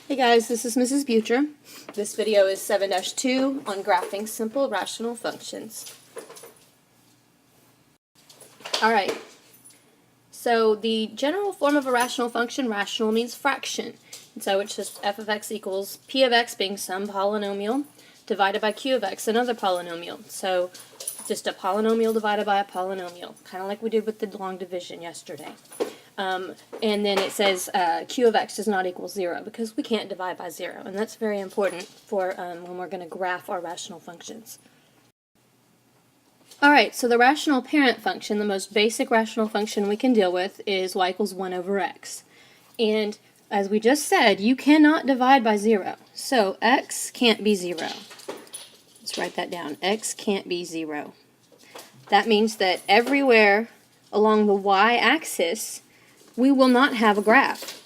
Hey guys, this is Mrs. Butcher. This video is 7-2 on graphing simple rational functions. Alright, so the general form of a rational function, rational means fraction. And so it's just f of x equals p of x being some polynomial divided by q of x, another polynomial. So just a polynomial divided by a polynomial, kind of like we did with the long division yesterday. And then it says q of x does not equal 0 because we can't divide by 0, and that's very important for when we're going to graph our rational functions. Alright, so the rational parent function, the most basic rational function we can deal with, is y equals 1 over x. And as we just said, you cannot divide by 0. So x can't be 0. Let's write that down. X can't be 0. That means that everywhere along the y-axis we will not have a graph.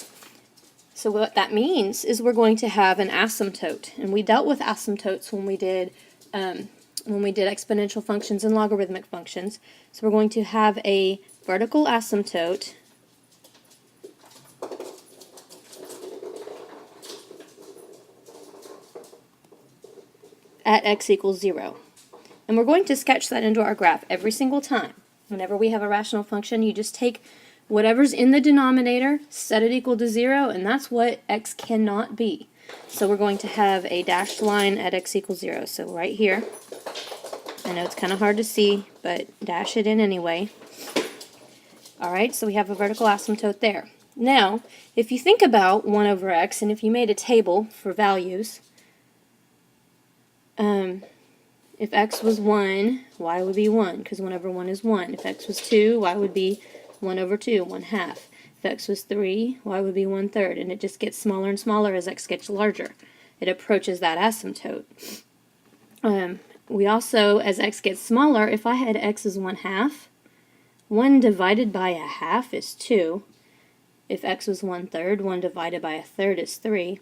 So what that means is we're going to have an asymptote, and we dealt with asymptotes when we did exponential functions and logarithmic functions. So we're going to have a vertical asymptote at x equals 0. And we're going to sketch that into our graph every single time. Whenever we have a rational function, you just take whatever's in the denominator, set it equal to 0, and that's what x cannot be. So we're going to have a dashed line at x equals 0. So right here, I know it's kind of hard to see, but dash it in anyway. Alright, so we have a vertical asymptote there. Now, if you think about 1 over x, and if you made a table for values, if x was 1, y would be 1, because 1 over 1 is 1. If x was 2, y would be 1 over 2, 1/2. If x was 3, y would be 1/3, and it just gets smaller and smaller as x gets larger. It approaches that asymptote. We also, as x gets smaller, if I had x as 1/2, 1 divided by 1/2 is 2. If x was 1/3, 1 divided by 1/3 is 3.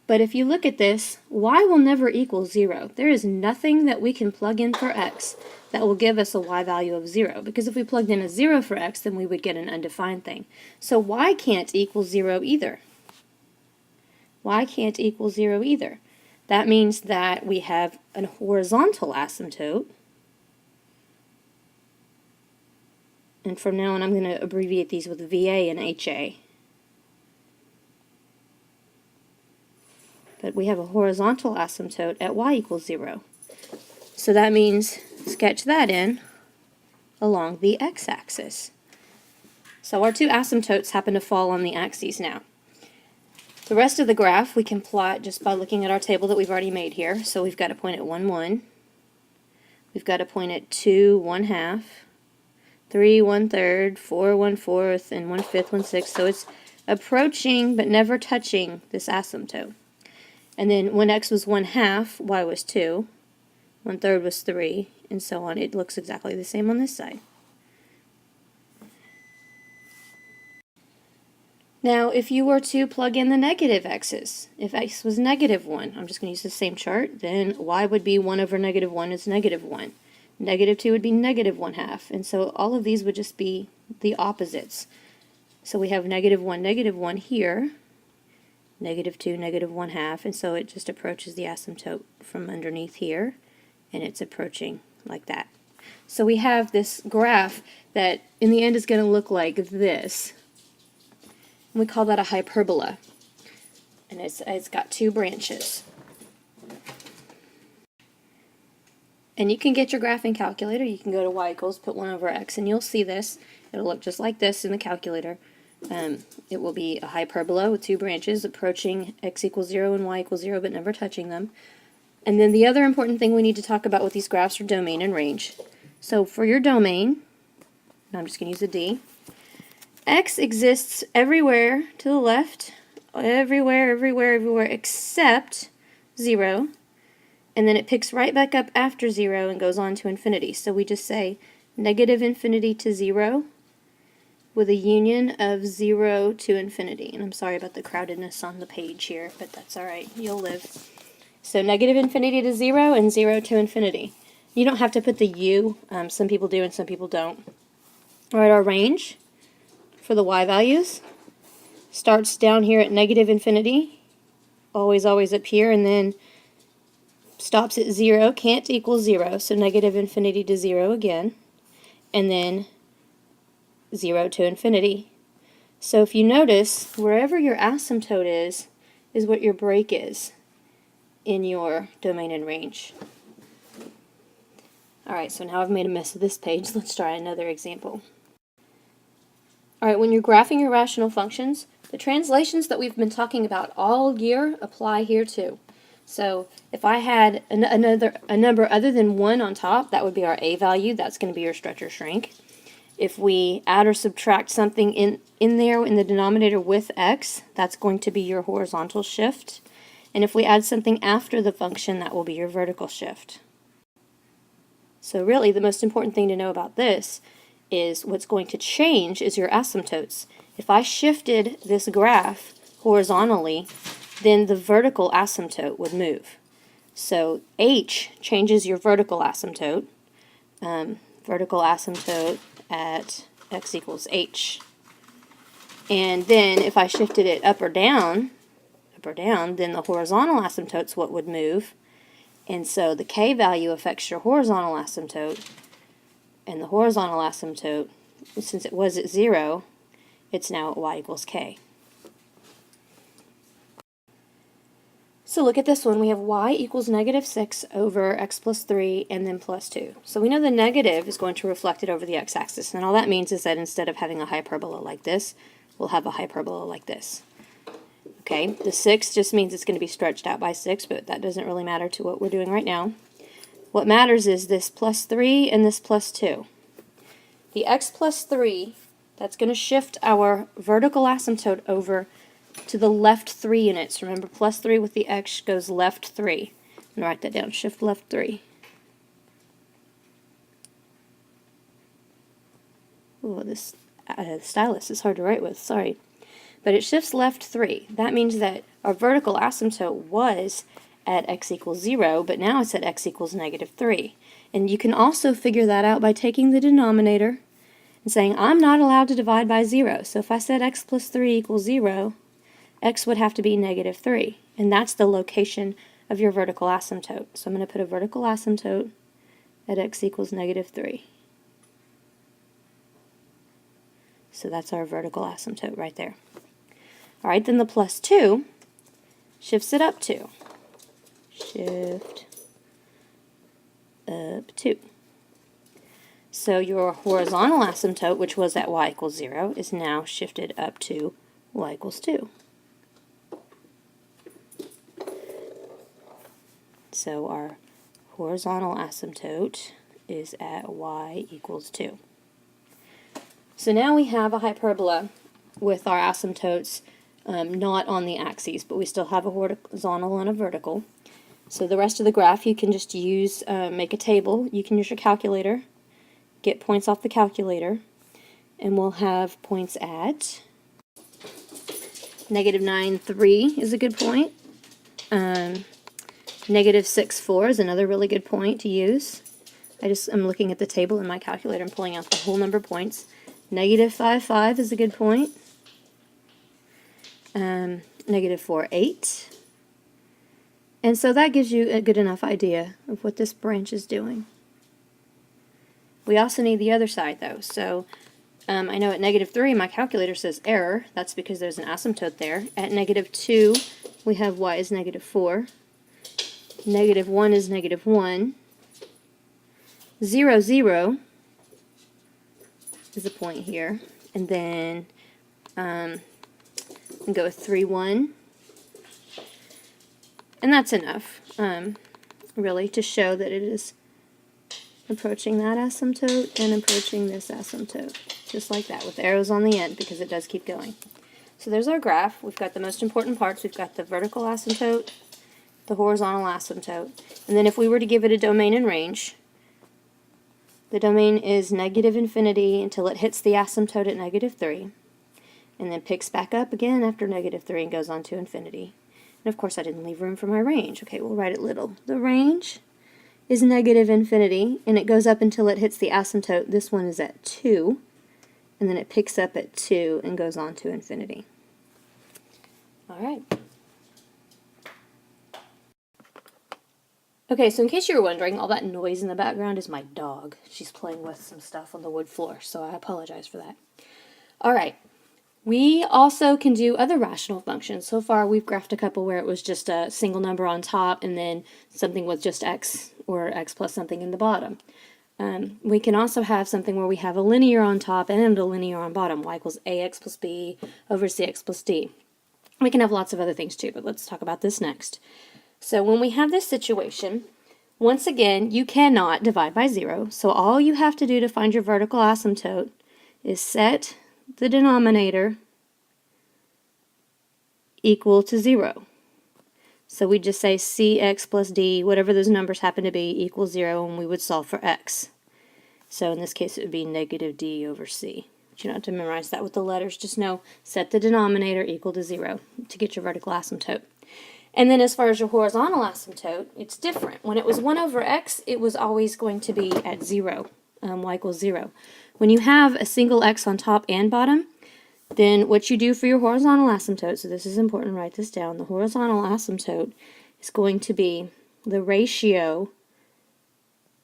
But if you look at this, y will never equal 0. There is nothing that we can plug in for x that will give us a y value of 0, because if we plugged in a 0 for x, then we would get an undefined thing. So y can't equal 0 either. Y can't equal 0 either. That means that we have a horizontal asymptote, and from now on I'm going to abbreviate these with VA and HA. But we have a horizontal asymptote at y equals 0. So that means sketch that in along the x-axis. So our two asymptotes happen to fall on the axes now. The rest of the graph we can plot just by looking at our table that we've already made here. So we've got a point at 1, 1. We've got a point at 2, 1/2, 3, 1/3, 4, 1/4, and 1/5, 1/6. So it's approaching but never touching this asymptote. And then when x was 1/2, y was 2, 1/3 was 3, and so on. It looks exactly the same on this side. Now, if you were to plug in the negative x's, if x was -1, I'm just going to use the same chart, then y would be 1 over -1 is -1. -2 would be -1/2, and so all of these would just be the opposites. So we have -1 here, -2, -1/2, and so it just approaches the asymptote from underneath here, and it's approaching like that. So we have this graph that in the end is going to look like this. And we call that a hyperbola, and it's got two branches. And you can get your graphing calculator. You can go to y equals, put 1 over x, and you'll see this. It'll look just like this in the calculator. It will be a hyperbola with two branches approaching x equals 0 and y equals 0 but never touching them. And then the other important thing we need to talk about with these graphs are domain and range. So for your domain, I'm just going to use a D, x exists everywhere to the left, everywhere except 0, and then it picks right back up after 0 and goes on to infinity. So we just say -infinity to 0 with a union of 0 to infinity. And I'm sorry about the crowdedness on the page here, but that's alright, you'll live. So -infinity to 0 and 0 to infinity. You don't have to put the u, some people do and some people don't. Alright, our range for the y values starts down here at negative infinity, always up here, and then stops at 0, can't equal 0, so negative infinity to 0 again, and then 0 to infinity. So if you notice, wherever your asymptote is what your break is in your domain and range. Alright, so now I've made a mess of this page. Let's try another example. Alright, when you're graphing your rational functions, the translations that we've been talking about all year apply here too. So if I had a number other than 1 on top, that would be our a value. That's going to be your stretch or shrink. If we add or subtract something in there in the denominator with x, that's going to be your horizontal shift. And if we add something after the function, that will be your vertical shift. So really, the most important thing to know about this is what's going to change is your asymptotes. If I shifted this graph horizontally, then the vertical asymptote would move. So h changes your vertical asymptote. Vertical asymptote at x equals h. And then if I shifted it up or down, then the horizontal asymptote's what would move. And so the k value affects your horizontal asymptote, and the horizontal asymptote, since it was at 0, it's now at y equals k. So look at this one. We have y equals negative 6 over x plus 3 and then plus 2. So we know the negative is going to reflect it over the x-axis, and all that means is that instead of having a hyperbola like this, we'll have a hyperbola like this. Okay, the 6 just means it's going to be stretched out by 6, but that doesn't really matter to what we're doing right now. What matters is this plus 3 and this plus 2. The x plus 3, that's going to shift our vertical asymptote over to the left 3 units. Remember, plus 3 with the x goes left 3. I'm going to write that down, shift left 3. Oh, this stylus is hard to write with, sorry. But it shifts left 3. That means that our vertical asymptote was at x equals 0, but now it's at x equals negative 3. And you can also figure that out by taking the denominator and saying, I'm not allowed to divide by 0. So if I said x plus 3 equals 0, x would have to be negative 3. And that's the location of your vertical asymptote. So I'm going to put a vertical asymptote at x equals negative 3. So that's our vertical asymptote right there. Alright, then the plus 2 shifts it up 2. Shift up 2. So your horizontal asymptote, which was at y equals 0, is now shifted up to y equals 2. So our horizontal asymptote is at y equals 2. So now we have a hyperbola with our asymptotes not on the axes, but we still have a horizontal and a vertical. So the rest of the graph you can just use, make a table. You can use your calculator, get points off the calculator, and we'll have points at negative 9, 3 is a good point. Negative 6, 4 is another really good point to use. I'm looking at the table in my calculator and pulling out the whole number of points. Negative 5, 5 is a good point. Negative 4, 8. And so that gives you a good enough idea of what this branch is doing. We also need the other side though. So I know at negative 3 my calculator says error. That's because there's an asymptote there. At negative 2 we have y is negative 4. Negative 1 is negative 1. 0, 0 is a point here. And then we go with 3, 1. And that's enough, really, to show that it is approaching that asymptote and approaching this asymptote. Just like that, with arrows on the end, because it does keep going. So there's our graph. We've got the most important parts. We've got the vertical asymptote, the horizontal asymptote. And then if we were to give it a domain and range, the domain is negative infinity until it hits the asymptote at negative 3, and then picks back up again after negative 3 and goes on to infinity. And of course I didn't leave room for my range. Okay, we'll write it little. The range is negative infinity, and it goes up until it hits the asymptote. This one is at 2, and then it picks up at 2 and goes on to infinity. All right. Okay, so in case you were wondering, all that noise in the background is my dog. She's playing with some stuff on the wood floor, so I apologize for that. All right. We also can do other rational functions. So far, we've graphed a couple where it was just a single number on top and then something with just x or x plus something in the bottom. We can also have something where we have a linear on top and a linear on bottom. Y equals ax plus b over cx plus d. We can have lots of other things too, but let's talk about this next. So when we have this situation, once again, you cannot divide by 0. So all you have to do to find your vertical asymptote is set the denominator equal to 0. So we just say cx plus d, whatever those numbers happen to be, equals 0, and we would solve for x. So in this case, it would be negative d over c. But you don't have to memorize that with the letters. Just know, set the denominator equal to 0 to get your vertical asymptote. And then as far as your horizontal asymptote, it's different. When it was 1 over x, it was always going to be at 0, y equals 0. When you have a single x on top and bottom, then what you do for your horizontal asymptote, so this is important, write this down, the horizontal asymptote is going to be the ratio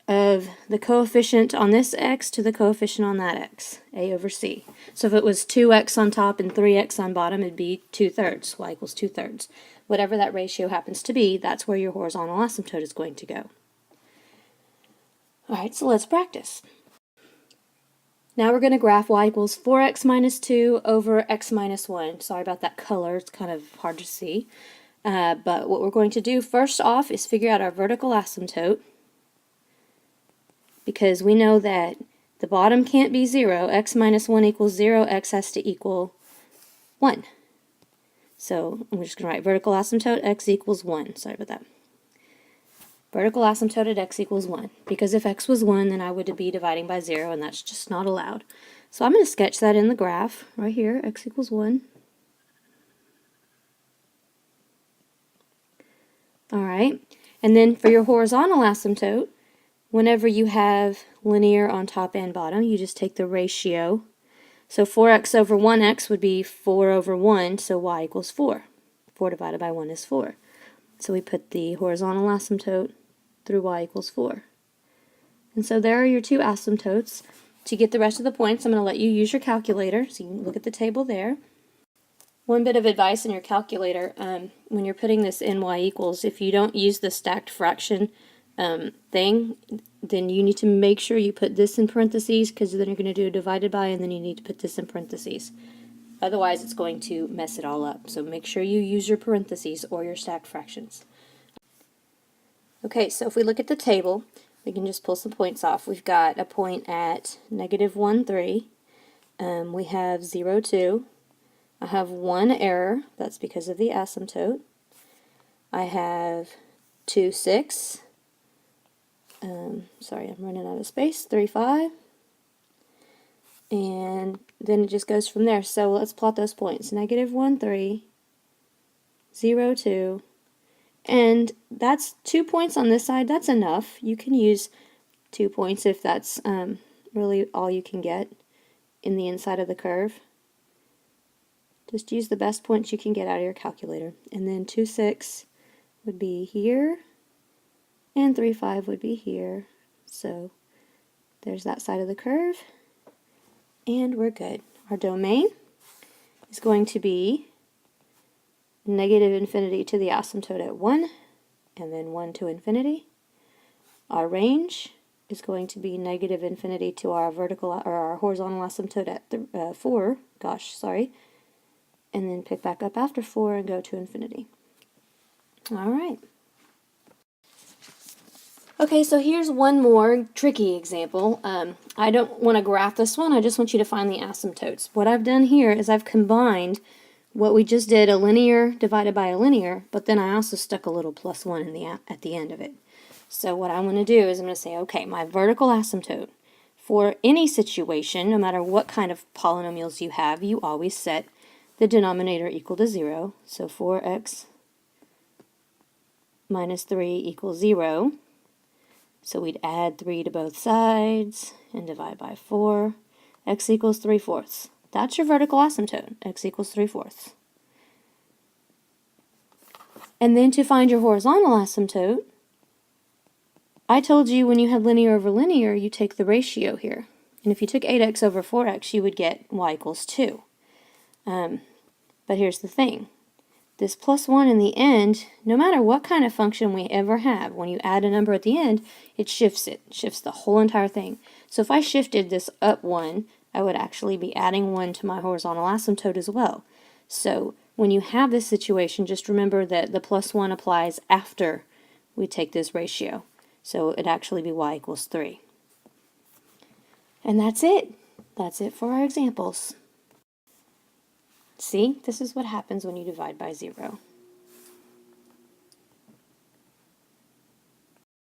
of the coefficient on this x to the coefficient on that x, a over c. So if it was 2x on top and 3x on bottom, it'd be 2/3, y equals 2/3. Whatever that ratio happens to be, that's where your horizontal asymptote is going to go. Alright, so let's practice. Now we're going to graph y equals 4x minus 2 over x minus 1. Sorry about that color, it's kind of hard to see. But what we're going to do first off is figure out our vertical asymptote, because we know that the bottom can't be 0. X minus 1 equals 0. X has to equal 1. So I'm just going to write vertical asymptote x equals 1. Sorry about that. Vertical asymptote at x equals 1. Because if x was 1, then I would be dividing by 0, and that's just not allowed. So I'm going to sketch that in the graph right here, x equals 1. Alright, and then for your horizontal asymptote, whenever you have linear on top and bottom, you just take the ratio. So 4x over 1x would be 4 over 1, so y equals 4. 4 divided by 1 is 4. So we put the horizontal asymptote through y equals 4. And so there are your two asymptotes. To get the rest of the points, I'm going to let you use your calculator, so you can look at the table there. One bit of advice in your calculator, when you're putting this in y equals, if you don't use the stacked fraction thing, then you need to make sure you put this in parentheses, because then you're going to do divided by, and then you need to put this in parentheses. Otherwise, it's going to mess it all up. So make sure you use your parentheses or your stacked fractions. Okay, so if we look at the table, we can just pull some points off. We've got a point at negative 1, 3. We have 0, 2. I have 1 error. That's because of the asymptote. I have 2, 6. Sorry, I'm running out of space. 3, 5. And then it just goes from there. So let's plot those points. Negative 1, 3. 0, 2. And that's 2 points on this side. That's enough. You can use 2 points if that's really all you can get in the inside of the curve. Just use the best points you can get out of your calculator. And then 2, 6 would be here, and 3, 5 would be here. So there's that side of the curve, and we're good. Our domain is going to be negative infinity to the asymptote at 1, and then 1 to infinity. Our range is going to be negative infinity to our vertical or our horizontal asymptote at 4. And then pick back up after 4 and go to infinity. All right. Okay, so here's one more tricky example. I don't want to graph this one. I just want you to find the asymptotes. What I've done here is I've combined what we just did, a linear divided by a linear, but then I also stuck a little plus 1 in at the end of it. So what I want to do is I'm going to say, okay, my vertical asymptote for any situation, no matter what kind of polynomials you have, you always set the denominator equal to 0. So 4x minus 3 equals 0. So we'd add 3 to both sides and divide by 4. X equals 3/4. That's your vertical asymptote. X equals 3/4. And then to find your horizontal asymptote, I told you when you had linear over linear, you take the ratio here. And if you took 8x over 4x, you would get y equals 2. But here's the thing. This plus 1 in the end, no matter what kind of function we ever have, when you add a number at the end, it shifts it. It shifts the whole entire thing. So if I shifted this up 1, I would actually be adding 1 to my horizontal asymptote as well. So when you have this situation, just remember that the plus 1 applies after we take this ratio. So it'd actually be y equals 3. And that's it. That's it for our examples. See, this is what happens when you divide by 0.